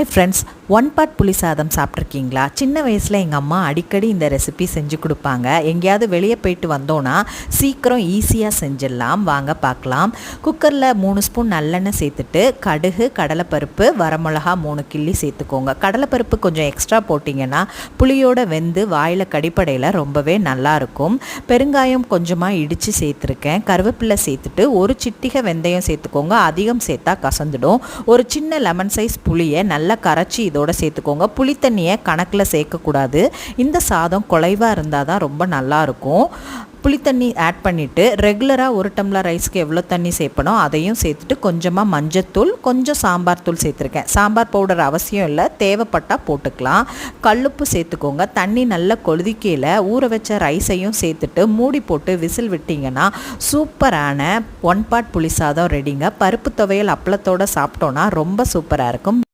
Hi friends, one pot புளி சாதம் சாப்பிட்ருக்கீங்களா? சின்ன வயசில் எங்கள் அம்மா அடிக்கடி இந்த ரெசிபி செஞ்சு கொடுப்பாங்க. எங்கேயாவது வெளியே போயிட்டு வந்தோன்னா சீக்கிரம் ஈஸியாக செஞ்சிடலாம். வாங்க பார்க்கலாம். குக்கரில் 3 ஸ்பூன் நல்லெண்ணெய் சேர்த்துட்டு கடுகு, கடலைப்பருப்பு, வரமிளகா 3 கிள்ளி சேர்த்துக்கோங்க. கடலைப்பருப்பு கொஞ்சம் எக்ஸ்ட்ரா போட்டிங்கன்னா புளியோட வெந்து வாயில் கடிப்படையில் ரொம்பவே நல்லாயிருக்கும். பெருங்காயம் கொஞ்சமாக இடித்து சேர்த்துருக்கேன். கருவேப்பிலை சேர்த்துட்டு ஒரு சிட்டிகை வெந்தயம் சேர்த்துக்கோங்க. அதிகம் சேர்த்தா கசந்துடும். ஒரு சின்ன லெமன் சைஸ் புளியை நல்லா கரைச்சி இதோட சேர்த்துக்கோங்க. புளி தண்ணியை கணக்கில் சேர்க்கக்கூடாது. இந்த சாதம் குலைவாக இருந்தால் தான் ரொம்ப நல்லாயிருக்கும். புளி தண்ணி ஆட் பண்ணிவிட்டு ரெகுலராக 1 டம்ளர் ரைஸ்க்கு எவ்வளோ தண்ணி சேர்ப்பனோ அதையும் சேர்த்துட்டு கொஞ்சமாக மஞ்சத்தூள், கொஞ்சம் சாம்பார் தூள் சேர்த்துருக்கேன். சாம்பார் பவுடர் அவசியம் இல்லை, தேவைப்பட்டால் போட்டுக்கலாம். கல்லுப்பு சேர்த்துக்கோங்க. தண்ணி நல்லா கொதிக்கையில் ஊற வச்ச ரைஸையும் சேர்த்துட்டு மூடி போட்டு விசில் விட்டிங்கன்னா சூப்பரான ஒன் பாட் புளி சாதம் ரெடிங்க. பருப்பு துவையல் அப்பளத்தோடு சாப்பிட்டோன்னா ரொம்ப சூப்பராக இருக்கும்.